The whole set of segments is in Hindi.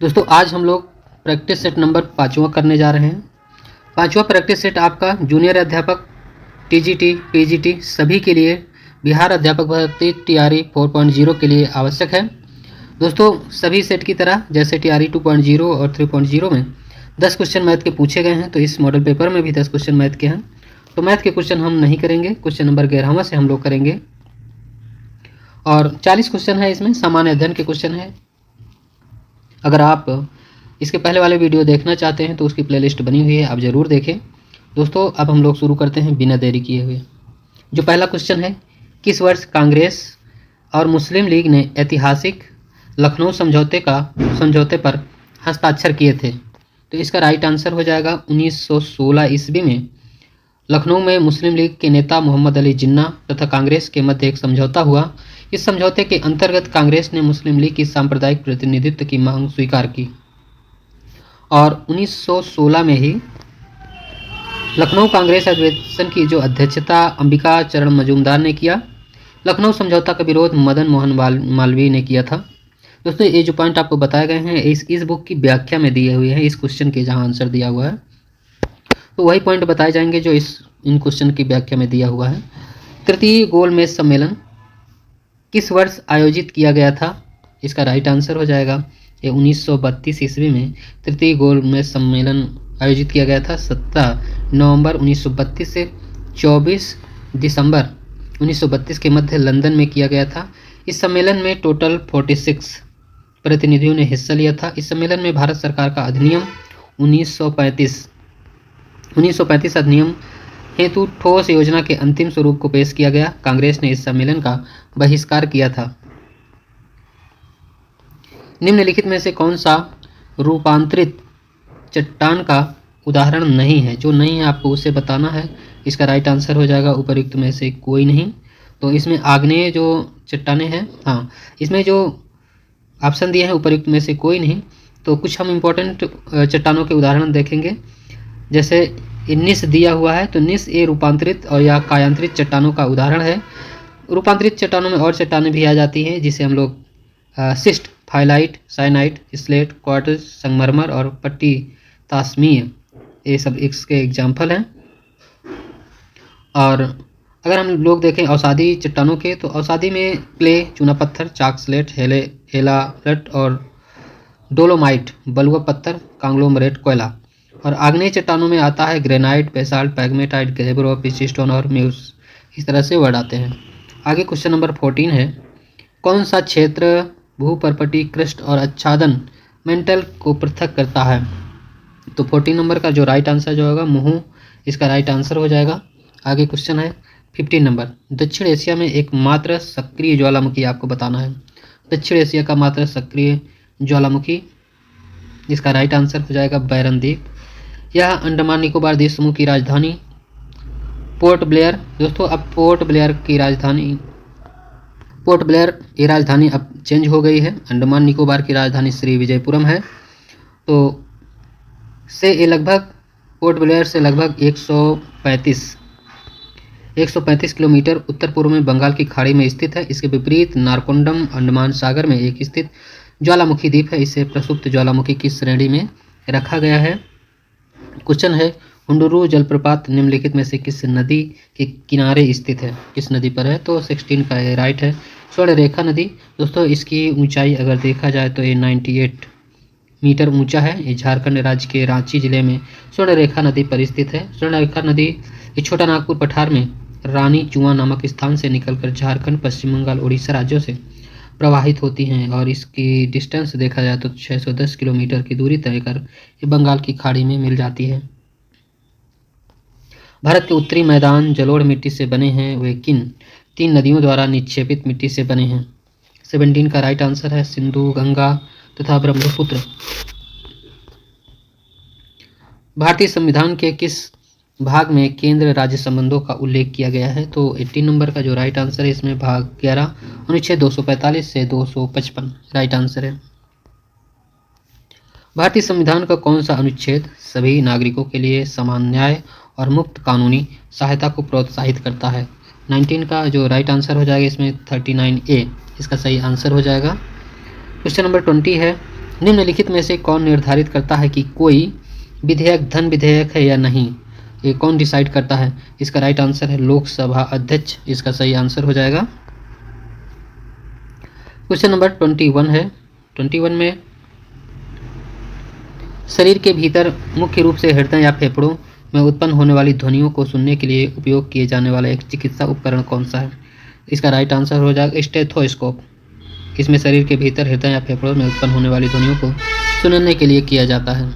दोस्तों आज हम लोग प्रैक्टिस सेट नंबर 5वां करने जा रहे हैं। 5वां प्रैक्टिस सेट आपका जूनियर अध्यापक, टीजीटी, पीजीटी सभी के लिए, बिहार अध्यापक भर्ती टीआरई 4.0 के लिए आवश्यक है। दोस्तों सभी सेट की तरह जैसे टीआरई 2.0 और 3.0 में 10 क्वेश्चन मैथ के पूछे गए हैं, तो इस मॉडल पेपर में भी 10 क्वेश्चन मैथ के हैं। तो मैथ के क्वेश्चन हम नहीं करेंगे, क्वेश्चन नंबर 11वां से हम लोग करेंगे और 40 क्वेश्चन है, इसमें सामान्य अध्ययन के क्वेश्चन है। अगर आप इसके पहले वाले वीडियो देखना चाहते हैं तो उसकी प्लेलिस्ट बनी हुई है, आप ज़रूर देखें। दोस्तों अब हम लोग शुरू करते हैं बिना देरी किए हुए। जो पहला क्वेश्चन है, किस वर्ष कांग्रेस और मुस्लिम लीग ने ऐतिहासिक लखनऊ समझौते पर हस्ताक्षर किए थे? तो इसका राइट आंसर हो जाएगा 1916 ईस्वी में लखनऊ में मुस्लिम लीग के नेता मोहम्मद अली जिन्ना तथा कांग्रेस के मध्य एक समझौता हुआ। इस समझौते के अंतर्गत कांग्रेस ने मुस्लिम लीग की सांप्रदायिक प्रतिनिधित्व की मांग स्वीकार की और 1916 में ही लखनऊ कांग्रेस अधिवेशन की जो अध्यक्षता अंबिका चरण मजूमदार ने किया। लखनऊ समझौता का विरोध मदन मोहन मालवीय ने किया था। दोस्तों ये जो पॉइंट आपको बताए गए हैं इस बुक की व्याख्या में दिए हुए हैं, इस क्वेश्चन के जहाँ आंसर दिया हुआ है तो वही पॉइंट बताए जाएंगे जो इन क्वेश्चन की व्याख्या में दिया हुआ है। तृतीय गोलमेज सम्मेलन किस वर्ष आयोजित किया गया था? इसका राइट आंसर हो जाएगा ये 1932 ईस्वी में तृतीय गोलमेज सम्मेलन आयोजित किया गया था। 17 नवंबर 1932 से 24 दिसंबर 1932 के मध्य लंदन में किया गया था। इस सम्मेलन में टोटल 46 प्रतिनिधियों ने हिस्सा लिया था। इस सम्मेलन में भारत सरकार का अधिनियम 1935 अधिनियम हेतु ठोस योजना के अंतिम स्वरूप को पेश किया गया। कांग्रेस ने इस सम्मेलन का बहिष्कार किया था। निम्नलिखित में से कौन सा रूपांतरित चट्टान का उदाहरण नहीं है? जो नहीं है आपको उसे बताना है। इसका राइट आंसर हो जाएगा उपर्युक्त में से कोई नहीं। तो इसमें आग्नेय जो चट्टानें हैं, हाँ इसमें जो ऑप्शन दिए हैं उपर्युक्त में से कोई नहीं। तो कुछ हम इम्पोर्टेंट चट्टानों के उदाहरण देखेंगे। जैसे निस दिया हुआ है तो निस ये रूपांतरित और या कायांतरित चट्टानों का उदाहरण है। रूपांतरित चट्टानों में और चट्टानें भी आ जाती हैं जिसे हम लोग सिस्ट, फाइलाइट, साइनाइट, स्लेट, क्वार्ट्ज, संगमरमर और पट्टी तासमीय, ये सब इसके एग्जाम्पल हैं। और अगर हम लोग देखें अवसादी चट्टानों के, तो अवसादी में क्ले, चूना पत्थर, चाक स्लेट, हेलारट और डोलोमाइट, बलुआ पत्थर, कांग्लोमरेट, कोयला। और आग्नेय चट्टानों में आता है ग्रेनाइट, बेसाल्ट, पैगमेटाइट, गैब्रो, पिचिस्टोन और म्यूस। इस तरह से वर्ड आते हैं। आगे क्वेश्चन नंबर 14 है, कौन सा क्षेत्र भूपर्पटी, क्रस्ट और आच्छादन मेंटल को पृथक करता है? तो 14 नंबर का जो राइट आंसर जो होगा मुहू, इसका राइट आंसर हो जाएगा। आगे क्वेश्चन है 15 नंबर, दक्षिण एशिया में एकमात्र सक्रिय ज्वालामुखी आपको बताना है। दक्षिण एशिया का मात्र सक्रिय ज्वालामुखी, जिसका राइट आंसर हो जाएगा बैरन द्वीप। यह अंडमान निकोबार द्वीप समूह की राजधानी पोर्ट ब्लेयर। दोस्तों अब पोर्ट ब्लेयर की राजधानी अब चेंज हो गई है। अंडमान निकोबार की राजधानी श्री विजयपुरम है। तो से ये लगभग पोर्ट ब्लेयर से लगभग 135 किलोमीटर उत्तर पूर्व में बंगाल की खाड़ी में स्थित है। इसके विपरीत नारकोंडम अंडमान सागर में एक स्थित ज्वालामुखी द्वीप है। इसे प्रसुप्त ज्वालामुखी की श्रेणी में रखा गया है। क्वेश्चन है, हुंडुरु जलप्रपात निम्नलिखित में से किस नदी के किनारे स्थित है? किस नदी पर है? तो 16 का ये राइट है, स्वर्णरेखा नदी। दोस्तों इसकी ऊंचाई अगर देखा जाए तो ये 98 मीटर ऊंचा है। ये झारखंड राज्य के रांची जिले में स्वर्णरेखा नदी पर स्थित है। स्वर्णरेखा नदी छोटा नागपुर पठार में रानी चुआ नामक स्थान से निकलकर झारखंड, पश्चिम बंगाल, उड़ीसा राज्यों से प्रवाहित होती हैं और इसकी डिस्टेंस देखा जाए तो 610 किलोमीटर की दूरी तय कर ये बंगाल की खाड़ी में मिल जाती है। भारत के उत्तरी मैदान जलोढ़ मिट्टी से बने हैं, वे किन 3 नदियों द्वारा निक्षेपित मिट्टी से बने हैं? 17 का राइट आंसर है सिंधु, गंगा तथा ब्रह्मपुत्र। भारतीय संविधान के किस भाग में केंद्र राज्य संबंधों का उल्लेख किया गया है? तो 18 नंबर का जो राइट आंसर है इसमें भाग 11 अनुच्छेद 245 से 255 राइट आंसर है। भारतीय संविधान का कौन सा अनुच्छेद सभी नागरिकों के लिए समान न्याय और मुफ्त कानूनी सहायता को प्रोत्साहित करता है? 19 का जो राइट आंसर हो जाएगा इसमें 39A इसका सही आंसर हो जाएगा। क्वेश्चन नंबर 20 है, निम्नलिखित में से कौन निर्धारित करता है कि कोई विधेयक धन विधेयक है या नहीं? ये कौन डिसाइड करता है? इसका राइट आंसर है लोकसभा अध्यक्ष, इसका सही आंसर हो जाएगा। क्वेश्चन नंबर 21 है। 21 में शरीर के भीतर मुख्य रूप से हृदय या फेफड़ों में उत्पन्न होने वाली ध्वनियों को सुनने के लिए उपयोग किए जाने वाला एक चिकित्सा उपकरण कौन सा है? इसका राइट आंसर हो जाएगा स्टेथोस्कोप। इसमें शरीर के भीतर हृदय या फेफड़ों में उत्पन्न होने वाली ध्वनियों को सुनने के लिए किया जाता है।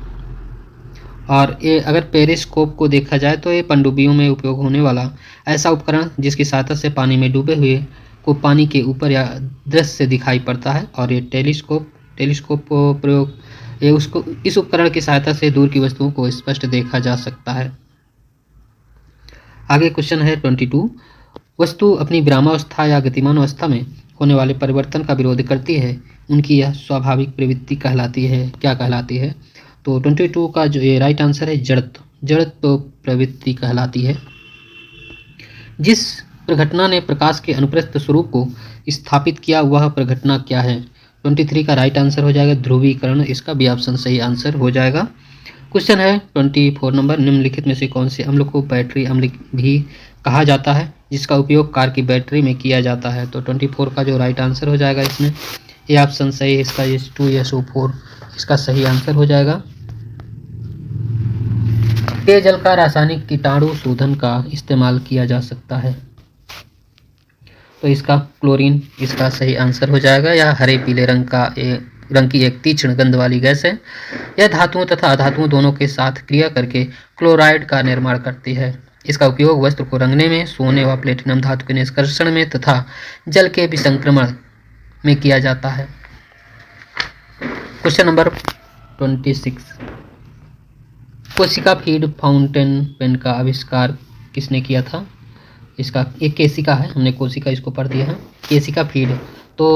और ये अगर पेरिस्कोप को देखा जाए तो ये पनडुब्बियों में उपयोग होने वाला ऐसा उपकरण जिसकी सहायता से पानी में डूबे हुए को पानी के ऊपर या दृश्य से दिखाई पड़ता है। और ये टेलीस्कोप प्रयोग ये उसको इस उपकरण की सहायता से दूर की वस्तुओं को स्पष्ट देखा जा सकता है। आगे क्वेश्चन है 22। वस्तु अपनी विरामावस्था या गतिमान अवस्था में होने वाले परिवर्तन का विरोध करती है, उनकी यह स्वाभाविक प्रवृत्ति कहलाती है, क्या कहलाती है? तो 22 का जो ये राइट आंसर है जड़त्व प्रवृत्ति कहलाती है। जिस प्रघटना ने प्रकाश के अनुप्रस्थ स्वरूप को स्थापित किया वह प्रघटना क्या है? 23 का राइट आंसर हो जाएगा ध्रुवीकरण, इसका बी ऑप्शन सही आंसर हो जाएगा। क्वेश्चन है 24 नंबर। निम्नलिखित में से कौन से अम्ल को बैटरी अम्ल भी कहा जाता है जिसका उपयोग कार की बैटरी में किया जाता है? तो 24 का जो राइट आंसर हो जाएगा इसमें ए ऑप्शन सही है, इसका H2SO4 इसका सही आंसर हो जाएगा। पेयजल का रासायनिक कीटाणु शोधन का इस्तेमाल किया जा सकता है, तो इसका क्लोरीन इसका सही आंसर हो जाएगा। यह हरे पीले रंग की एक तीक्ष्ण गंध वाली गैस है। यह धातुओं तथा अधातुओं दोनों के साथ क्रिया करके क्लोराइड का निर्माण करती है। इसका उपयोग वस्त्र को रंगने में, सोने व प्लेटिनम धातु के निष्कर्षण में तथा जल के विसंक्रमण में किया जाता है। Question number 26। कोशिका फीड फाउंटेन पेन का आविष्कार किसने किया था? इसका एक केसिका है, हमने कोशिका इसको पढ़ दिया है, केसिका फीड। तो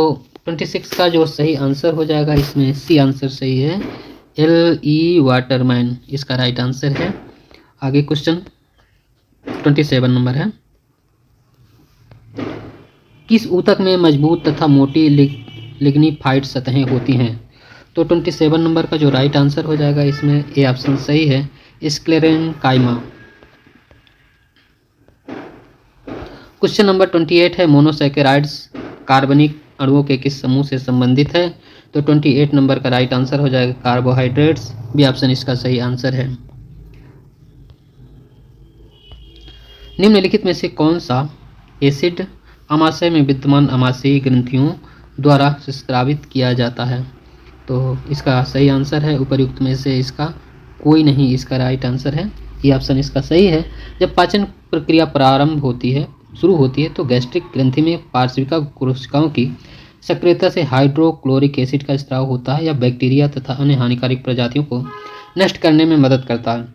26 का जो सही आंसर हो जाएगा इसमें सी आंसर सही है, LE वाटरमैन इसका राइट आंसर है। आगे क्वेश्चन 27 नंबर है। किस ऊतक में मजबूत तथा मोटी लिग्निफाइड सतहें होती हैं? तो 27 नंबर का जो राइट आंसर हो जाएगा इसमें ए ऑप्शन सही है, स्क्लेरेंकाइमा। क्वेश्चन नंबर 28 है। मोनोसैकेराइड्स कार्बनिक अणुओं के किस समूह से संबंधित है? तो 28 नंबर का राइट आंसर हो जाएगा कार्बोहाइड्रेट्स, बी ऑप्शन इसका सही आंसर है। निम्नलिखित में से कौन सा एसिड आमाशय में विद्यमान आमाशयी ग्रंथियों द्वारा स्रावित किया जाता है? तो इसका सही आंसर है उपर्युक्त में से इसका कोई नहीं, इसका राइट आंसर है ये ऑप्शन इसका सही है। जब पाचन प्रक्रिया शुरू होती है तो गैस्ट्रिक ग्रंथि में पार्श्विका कोशिकाओं की सक्रियता से हाइड्रोक्लोरिक एसिड का स्राव होता है या बैक्टीरिया तथा अन्य हानिकारक प्रजातियों को नष्ट करने में मदद करता है।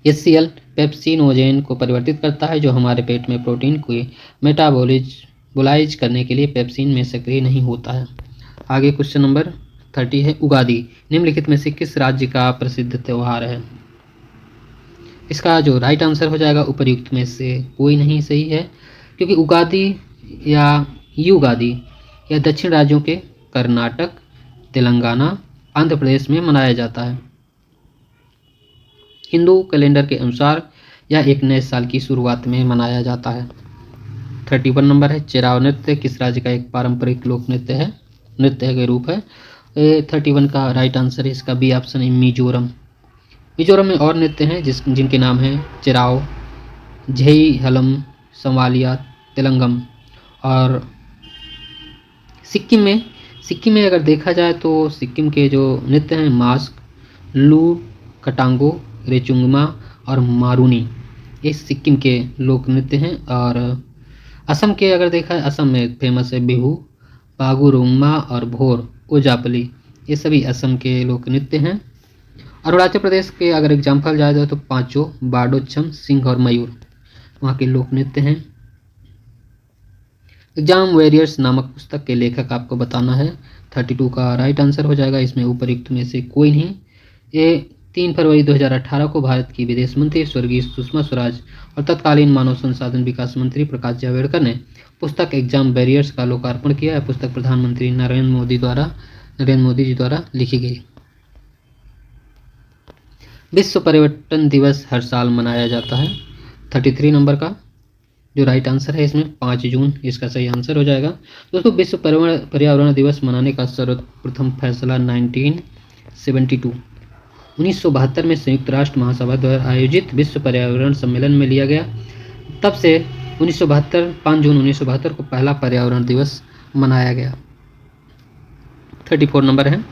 HCl पेप्सिनोजेन को परिवर्तित करता है जो हमारे पेट में प्रोटीन को मेटाबोलाइज करने के लिए पेप्सिन में सक्रिय नहीं होता है। आगे क्वेश्चन नंबर 30 है। उगादि निम्नलिखित में से किस राज्य का प्रसिद्ध त्यौहार है? इसका जो राइट आंसर हो जाएगा उपर्युक्त में से कोई नहीं सही है, क्योंकि उगादि या युगादि यह दक्षिण राज्यों के कर्नाटक, तेलंगाना, आंध्र प्रदेश में मनाया जाता है। हिंदू कैलेंडर के अनुसार यह एक नए साल की शुरुआत में मनाया जाता है। 31 नंबर है। चेराव नृत्य किस राज्य का एक पारंपरिक लोक नृत्य के रूप है? 31 का राइट आंसर है इसका बी ऑप्शन है मिजोरम। मिजोरम में और नृत्य हैं जिनके नाम हैं चेराव, झेई-हलम, संवालिया, तेलंगम। और सिक्किम में अगर देखा जाए तो सिक्किम के जो नृत्य हैं मास्क, लू, कटांगो, रेचुंगमा और मारूनी, ये सिक्किम के लोक नृत्य हैं। और असम के अगर देखा है, असम में फेमस है बिहू, बागुरुम्बा और भोर ओजापली, ये सभी असम के लोक नृत्य हैं। अरुणाचल प्रदेश के अगर एग्जाम्पल जाए जाए तो पांचों, बाडोचम, सिंह और मयूर वहाँ के लोक नृत्य हैं। एग्जाम वॉरियर्स नामक पुस्तक के लेखक आपको बताना है। 32 का राइट आंसर हो जाएगा इसमें उपर्युक्त में से कोई नहीं। ये 3 फरवरी 2018 को भारत की विदेश मंत्री स्वर्गीय सुषमा स्वराज और तत्कालीन मानव संसाधन विकास मंत्री प्रकाश जावड़ेकर ने पुस्तक एग्जाम बैरियर्स का लोकार्पण किया है। पुस्तक प्रधानमंत्री नरेंद्र मोदी द्वारा नरेंद्र मोदी जी द्वारा लिखी गई। विश्व पर्यटन दिवस हर साल मनाया जाता है। 33 नंबर का जो राइट आंसर है इसमें 5 जून इसका सही आंसर हो जाएगा। दोस्तों विश्व पर्यावरण दिवस मनाने का सर्वप्रथम फैसला 1972 में संयुक्त राष्ट्र महासभा द्वारा आयोजित विश्व पर्यावरण सम्मेलन में लिया गया। तब से 5 जून 1972 को पहला पर्यावरण दिवस मनाया गया। 34 नंबर है,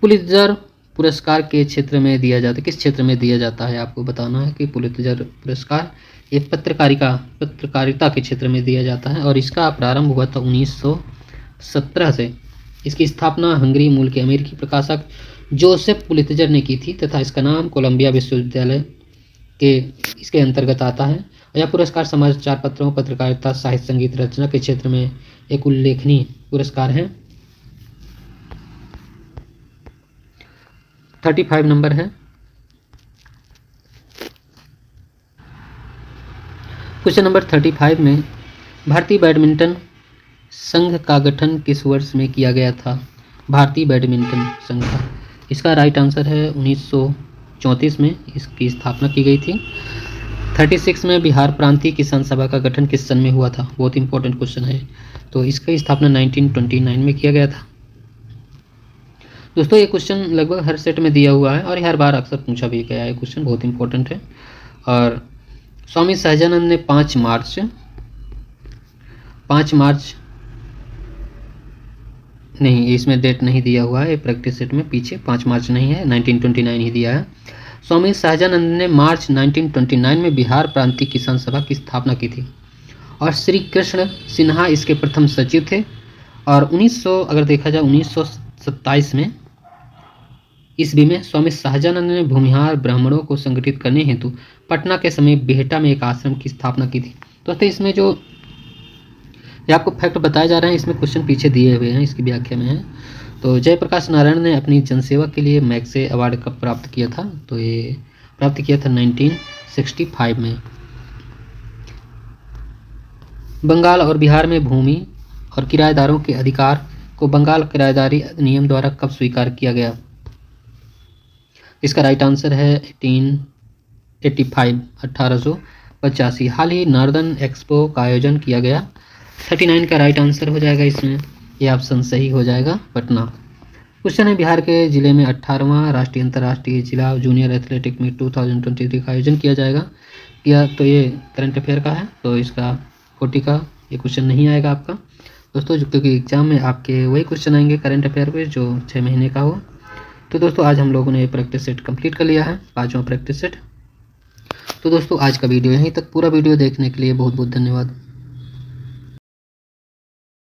पुलित्जर पुरस्कार के क्षेत्र में दिया जाता है, किस क्षेत्र में दिया जाता है आपको बताना है कि पुलित्जर पुरस्कार ये पत्रकारिता के क्षेत्र में दिया जाता है और इसका प्रारंभ हुआ था 1917 से। इसकी स्थापना हंगरी मूल के अमेरिकी प्रकाशक जोसेफ पुलित्जर ने की थी तथा इसका नाम कोलंबिया विश्वविद्यालय के इसके अंतर्गत आता है। यह पुरस्कार समाचार पत्रों, पत्रकारिता, साहित्य, संगीत, रचना के क्षेत्र में एक उल्लेखनीय पुरस्कार है। 35 नंबर है, क्वेश्चन नंबर 35 में भारतीय बैडमिंटन संघ का गठन किस वर्ष में किया गया था? भारतीय बैडमिंटन संघ का इसका राइट आंसर है 1934 में इसकी स्थापना की गई थी। 36 में बिहार प्रांतीय किसान सभा का गठन किस सन में हुआ था? बहुत इंपॉर्टेंट क्वेश्चन है, तो इसका स्थापना 1929 में किया गया था। दोस्तों ये क्वेश्चन लगभग हर सेट में दिया हुआ है और हर बार अक्सर पूछा भी गया है, क्वेश्चन बहुत इंपॉर्टेंट है। और स्वामी सहजानंद ने 5 मार्च नहीं, इसमें डेट नहीं दिया हुआ है, प्रैक्टिस सेट में पीछे 5 मार्च नहीं है, 1929 ही दिया है। स्वामी सहजानंद ने मार्च 1929 में बिहार प्रांतीय किसान सभा की स्थापना की थी और श्री कृष्ण सिन्हा इसके प्रथम सचिव थे। और 1927 में ईस्वी में स्वामी सहजानंद ने भूमिहार ब्राह्मणों को संगठित करने हेतु पटना के समीप बिहटा में एक आश्रम की स्थापना की थी। दोस्तों इसमें जो ये आपको फैक्ट बताए जा रहे हैं इसमें क्वेश्चन पीछे दिए हुए हैं, इसकी व्याख्या में है। तो जयप्रकाश नारायण ने अपनी जनसेवा के लिए मैग्से अवार्ड कब प्राप्त किया था? तो ये प्राप्त किया था 1965 में। बंगाल और बिहार में भूमि और किराएदारों के अधिकार को बंगाल किराएदारी अधिनियम द्वारा कब स्वीकार किया गया? इसका राइट आंसर है 1885। हाल ही नॉर्दर्न एक्सपो का आयोजन किया गया। 39 का राइट आंसर हो जाएगा इसमें, ये ऑप्शन सही हो जाएगा पटना। क्वेश्चन है बिहार के जिले में 18वां राष्ट्रीय अंतर्राष्ट्रीय जिला जूनियर एथलेटिक मीट 2023 का आयोजन किया जाएगा या तो ये करंट अफेयर का है, तो इसका 40 का ये क्वेश्चन नहीं आएगा आपका दोस्तों, क्योंकि एग्जाम में आपके वही क्वेश्चन आएंगे करंट अफेयर पे जो 6 महीने का हो। तो दोस्तों आज हम लोगों ने प्रैक्टिस सेट कंप्लीट कर लिया है, 5वां प्रैक्टिस सेट। तो दोस्तों आज का वीडियो यहीं तक, पूरा वीडियो देखने के लिए बहुत बहुत धन्यवाद।